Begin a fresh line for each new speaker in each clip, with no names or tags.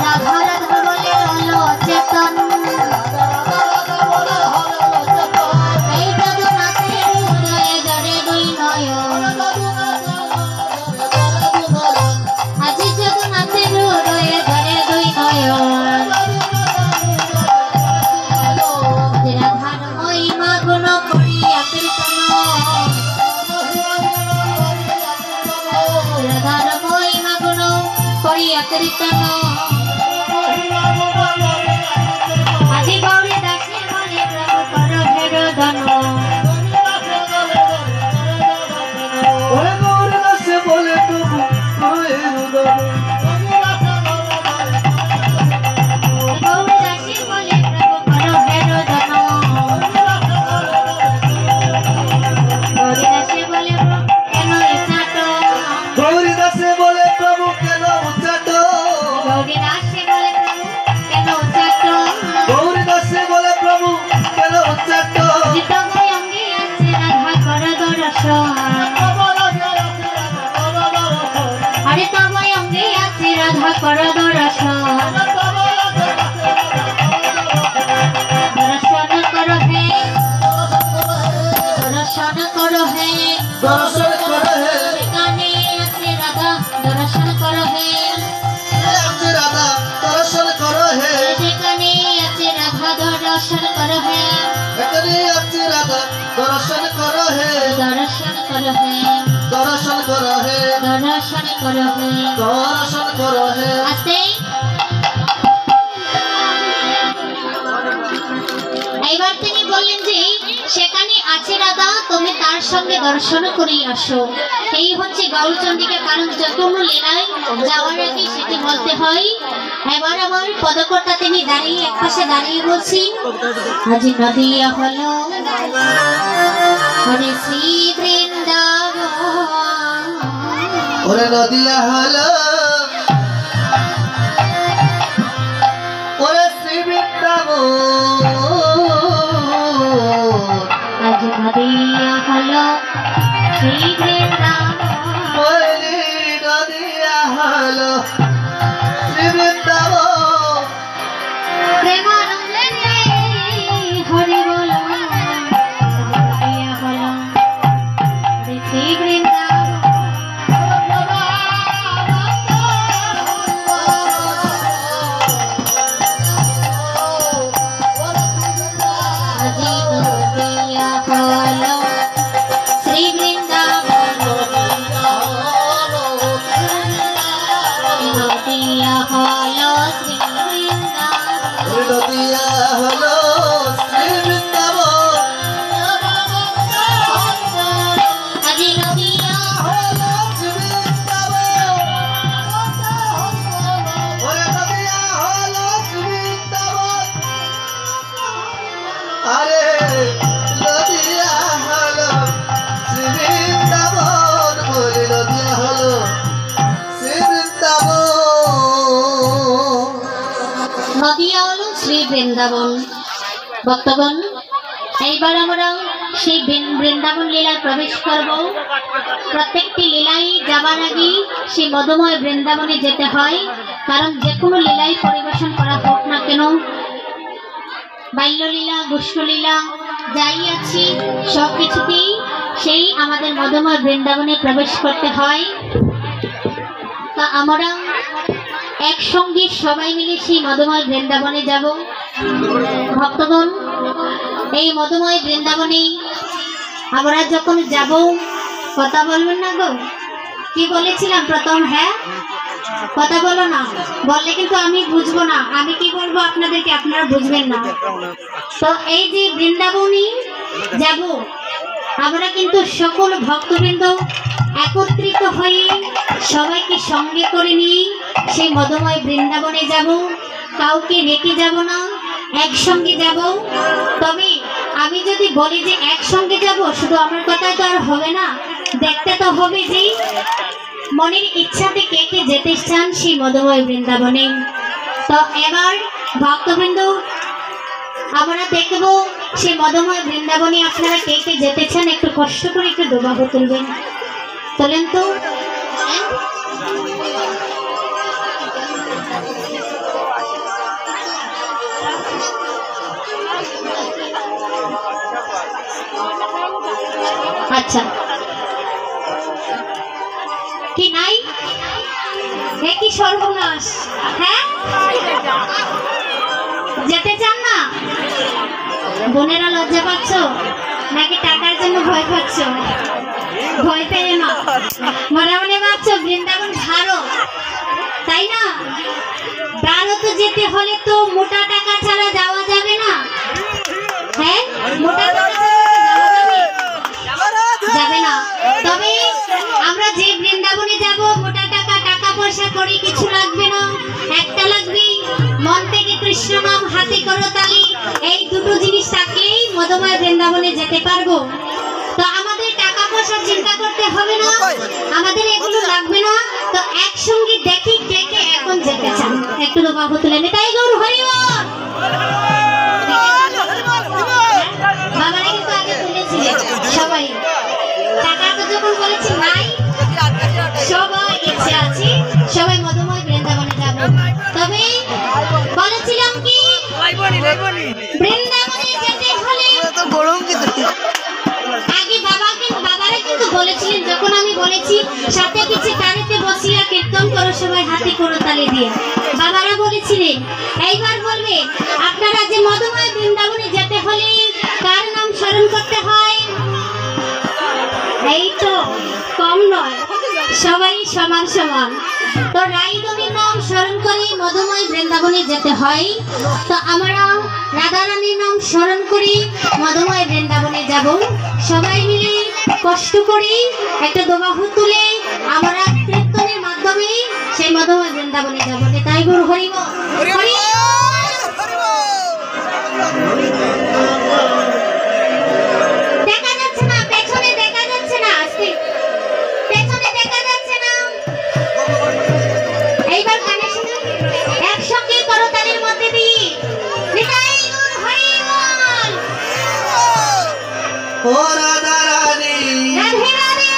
রাধা রাধা বলে হলো চেতন এই যদুনাথের হৃদয়ে জড়ে দুই নয়ন আজি যদুনাথের হৃদয়ে জড়ে দুই নয়ন রাধার মহিমা গুণ করিয়া কীর্তন রাধার মহিমা গুণ করিয়া কীর্তন আজি গৌরী দাসী বলে প্রভু কর ভেরোদন
ওরে গৌরী দাসী বলে প্রভু কর ভেরোদন
গৌরী দাসী বলে প্রভু কর ভেরোদন গৌরী দাসী বলে কেন উচ্চাট
গৌরী দাসী বলে প্রভু কেন উচ্চাট
গৌরী দাসী বলে প্রভু কেন উচ্চাট
গৌরী দাসী বলে প্রভু কেন উচ্চাট
জিতময় অঙ্গে আছে রাধা কর দর্শন আরে তময় অঙ্গে আছে রাধা কর দর্শন দর্শন কর হে দর্শন কর হে
দর্শন করে হে
সেখানে আছে রাধা দর্শন কর হে
আছে রাধা দর্শন করো হে
সেখানে আছে রাধা দর্শন কর হে
এখানে আছে রাধা দর্শন করো হে
দর্শন কর হে
দর্শন করো হে
দর্শন কর হে
দর্শন করো হে
আস্তে এইবার তিনি বললেন যে সেখানে আছে রাধা তুমি তার সঙ্গে দর্শন করে আসো এই হচ্ছে গৌরচন্ডিকা কারণ যে কোনো লীলায় যাওয়ার আগে সেটি বলতে হয় এবার আমার পদকর্তা তিনি দাঁড়িয়ে একপাশে দাঁড়িয়ে বলছেন আজি নদিয়া হলো হরে শ্রী বৃন্দাবন
ওরে নদিয়া হলো ওরে শ্রী বৃন্দাবন
আজ নদিয়া হলো শ্রী বৃন্দাবন
ওরে নদিয়া হলো শ্রী বৃন্দাবন
প্রেমানন্দে হরি বল নদিয়া হলো শ্রী বৃন্দাবন আজি নদিয়া হলো শ্রী বৃন্দাবন নদিয়া হলো শ্রী বৃন্দাবন
ওরে নদিয়া হলো শ্রী বৃন্দাবন
আজি নদিয়া
হলো শ্রী বৃন্দাবন ওরে নদিয়া হলো শ্রী বৃন্দাবন আরে নদিয়া হলো শ্রী বৃন্দাবন বলে নদিয়া হলো শ্রী বৃন্দাবন
নদিয়া হলো শ্রী বৃন্দাবন ভক্তগণ এইবার আমরা সেই বৃন্দাবন লীলায় প্রবেশ করব প্রত্যেকটি লীলায় যাবার আগে সেই মধুময় বৃন্দাবনে যেতে হয় কারণ যে কোনো লীলায় পরিবেশন করা হোক না কেন বাল্যলীলা গোষ্ঠলীলা যাই আছি সব কিছুতেই সেই আমাদের মধুময় বৃন্দাবনে প্রবেশ করতে হয় তা আমরা একসঙ্গে সবাই মিলে সেই মধুময় বৃন্দাবনে যাব ভক্তগণ এই মধুময় বৃন্দাবনে আমরা যখন যাব কথা বলবেন না গো কি বলেছিলাম প্রথম হ্যাঁ কথা বলো না বললে কিন্তু আমি বুঝবো না আমি কি বলবো আপনাদেরকে আপনারা বুঝবেন না তো এই যে বৃন্দাবনে যাব আমরা কিন্তু সকল ভক্তবৃন্দ একত্রিত হয়ে সবাইকে সঙ্গে করে নিয়ে সেই মধুময় বৃন্দাবনে যাব কাউকে রেখে যাব না একসঙ্গে যাব তবে আমি যদি বলি যে একসঙ্গে যাব শুধু আমার কথাই তো আর হবে না দেখতে তো হবে যে মনের ইচ্ছাতে কে কে যেতে চান সেই মধুময় বৃন্দাবনে তো এবার ভক্তবৃন্দ আমরা দেখব সেই মধুময় বৃন্দাবনে আপনারা কে কে যেতে চান একটু কষ্ট করে একটু ডোবাবো তুলবেন তোলেন তো আচ্ছা, কি নাই? কি সর্বনাশ! হ্যাঁ, যেতে চান না? বোনেরা লজ্জা পাচ্ছ নাকি টাকার জন্য ভয় পাচ্ছ? ভয় পেয়ে না, মনে মনে ভাবছো বৃন্দাবন ভারত, তাই না? ভারত যেতে হলে তো মোটা টাকা ছাড়া যাওয়া যাবে না। হ্যাঁ, মোটা টাকা যাবে না। তবে আমরা যে বৃন্দাবনে যাব, মোটা টাকা টাকা পয়সা করে কিছু লাগবে না। একটা লাগবে মন থেকে কৃষ্ণ নাম, হাতে করো তালি। এই দুটো জিনিস থাকলেই মধুময় বৃন্দাবনে যেতে পারবো। তো আমাদের টাকা পয়সা চিন্তা করতে হবে না, আমাদের এগুলো লাগবে না। তো একসঙ্গে দেখি কে কে এখন যেতে চান, একটু তো বাবু তুলে নে। তাই গৌর হরি বল। বাবারা কিন্তু আগে তুলেছিলেন সবাই। টাকা তো যখন বলেছি নাই, সবাই ইচ্ছে আছে সবাই মধুময় বৃন্দাবনে যাব। তবে বলেছিলাম কি বৃন্দাবনে যেতে হলে আগে বাবারা কিন্তু বলেছিলেন, যখন আমি বলেছি সাথে কিছু তারিতে বসিয়া কীর্তন করো সবাই হাতে করো তালি দিয়ে, বাবারা বলেছিলেন এইবার বলবে আপনারা যে মধুময় বৃন্দাবনে যেতে হলে কার নাম স্মরণ করতে হয়? এই তো কম নয়, সবাই সমান সমান। তো রাইদনির নাম স্মরণ করে মধুময় বৃন্দাবনে যেতে হয়। তো আমরা রাধারানীর নাম স্মরণ করি মধুময় বৃন্দাবনে যাব। সবাই মিলে কষ্ট করে একটা দোবাহু তুলে আমরা কীর্তনের মাধ্যমে সেই মধুময় বৃন্দাবনে যাব। তাই গুরু হরি বল। দেখা যাচ্ছে না, পেছনে দেখা যাচ্ছে না, পেছনে দেখা যাচ্ছে না। এইবার কানে শুনে একসঙ্গে করতালির মধ্যে দিয়ে নিতাই গৌর হরি বল।
ও রাধা রানী,
রাধে রাধে,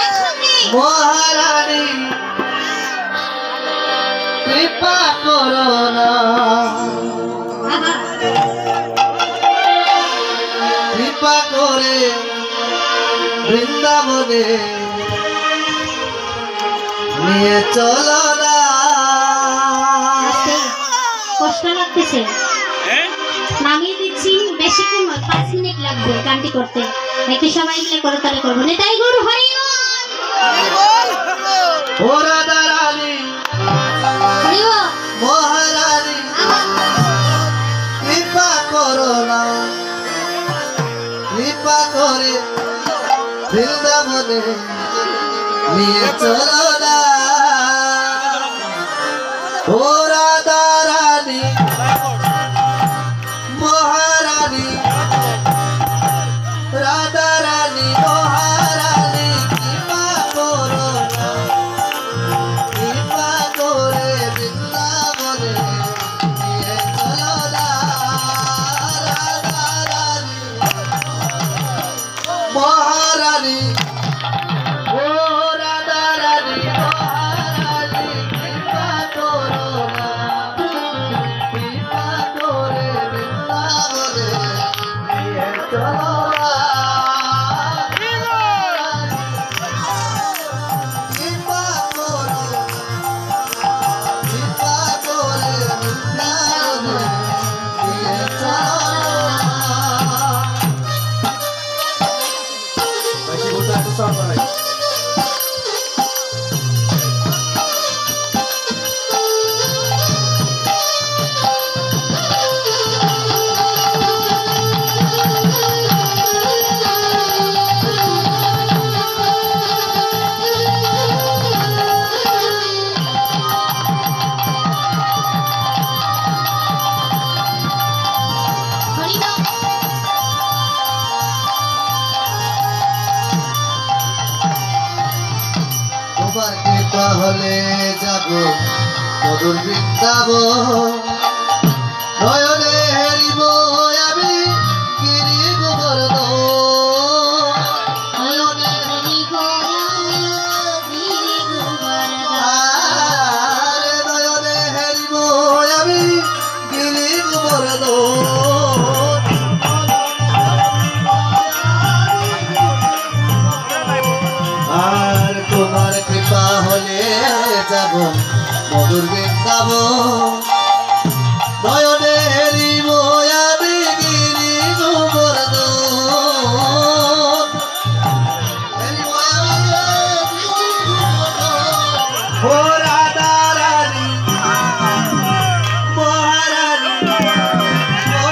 একসঙ্গে
মহারানী কৃপা করো না,
আহা,
কৃপা করে বৃন্দাবনে নিয়ে চলো না।
আস্তে, কষ্ট লাগতেছে, নামিয়ে দিচ্ছি। বেশিক্ষণ নয়, 5 মিনিট লাগবে গানটি করতে। একটু সবাই মিলে করতালি করবো। নিতাই গৌর হরি বল।
ও রাধা রানী,
হরি বল।
মহারানী কৃপা করো না, কৃপা করে বৃন্দাবনে নিয়ে চলো না। ও রাধা রানী, মহারানী, রাধা রানী, মহারানী কৃপা করো না, কৃপা করে বৃন্দাবনে নিয়ে চলো না। রাধা রানী, মহারানী, ও রাধা রানী, মহারানী কৃপা করো না, কৃপা করে বৃন্দাবনে নিয়ে চলো না। কৃপা করো, কৃপা করে বৃন্দাবনে নিয়ে চলো না।
হরি বল।
তোমার কৃপা হলে যাব মধুর বৃন্দাবন, নয়নে হেরিব আমি গিরি গোবর্ধন,
নয়নে হরিব গিরি গোবর্ধন।
আর নয়নে হেরিব আমি গিরি গোবর্ধন। পাগল মধুর বৃন্দাবন নয়নে হেরি ময়াবি গিরি গোবর্ধন হেরি ময়াবি ও রাধা রানী মহারানী ও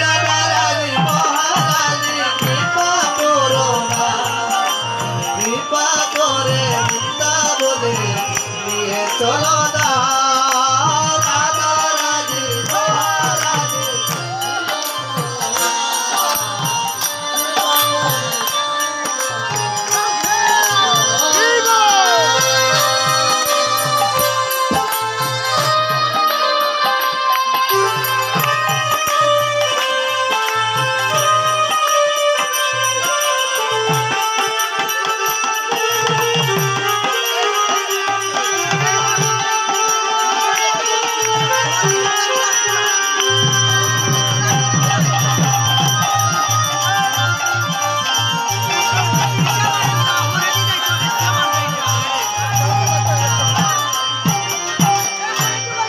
রাধা রানী মহারানী কৃপা করো না কৃপা করে বৃন্দাবনে নিয়ে চলো না রাধা রানী মহারানী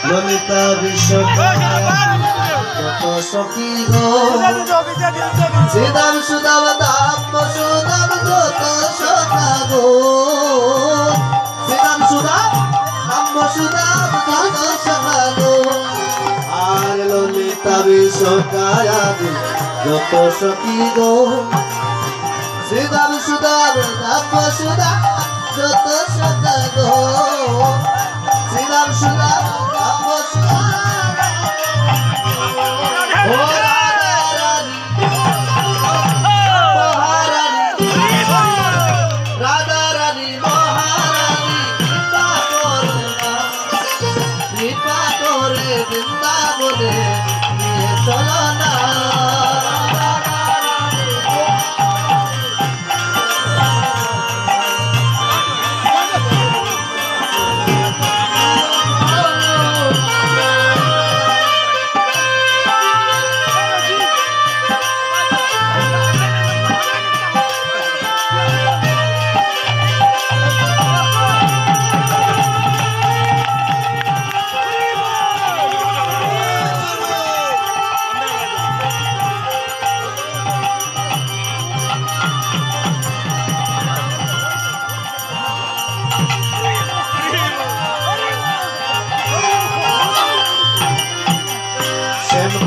ললিতা বিশ্বকত সখী গো শ্রীদাম সুদাম দাম সুদাম যত সখা গো শ্রীদাম সুদাম দাম সুদাম যত সখা গো আর ললিতা বিশ্বকায়াদি যত সখী গো শ্রীদাম সুদাম দাম সুদাম যত সখা গো শ্রীরাম সুদাম রাম সুদাম ও রাধা রানী মহারানী রাধা রানী মহারানী কৃপা করো না কৃপা করে বৃন্দাবনে নিয়ে চলো না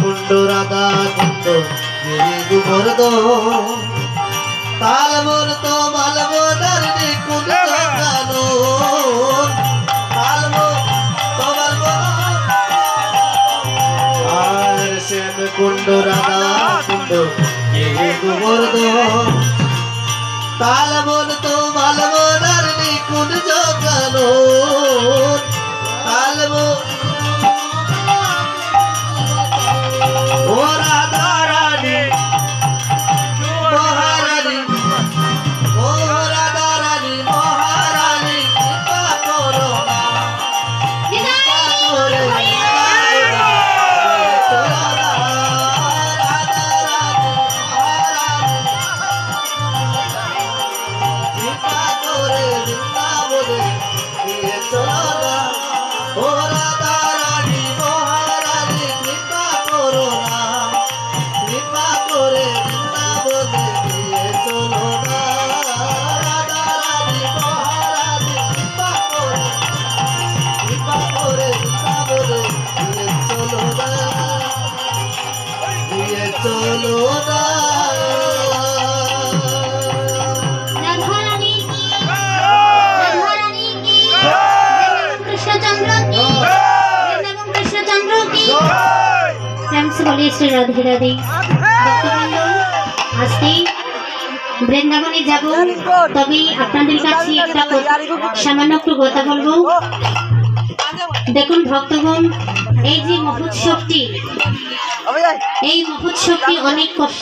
কুণ্ড রাধা কুণ্ড গিরি গোবর্ধন তালবন তো মালবনার নিকুঞ্জ কানন তালবন তো মালবন আর শ্যাম কুণ্ড রাধা কুণ্ড গিরি গোবর্ধন তালবন তো মালবনার নিকুঞ্জ কানন তালবন ও রাধা রানী মহারানী ও রাধা রানী মহারানী কৃপা করো না কৃপা করে চলো না রাধা রানী মহারানী কৃপা করে বৃন্দাবনে নিয়ে চলো না ও রাধা রানী মহারানী কৃপা করো না কৃপা করে বৃন্দাবনে নিয়ে চলো না রাধা রানী মহারানী কৃপা করে বৃন্দাবনে নিয়ে চলো না নিয়ে চলো না
রাধা রানী কি রাধা রানী কি বৃন্দাবন কৃষ্ণচন্দ্র কি বৃন্দাবন কৃষ্ণচন্দ্র কি প্রেম से बोलिए श्री राधे राधे ভক্তবৃন্দ আজকে বৃন্দাবনে যাব তবে আপনাদের কাছে একটা সামান্য একটু কথা বলবো দেখুন ভক্তগণ এই যে মহোৎসবটি অনেক কষ্ট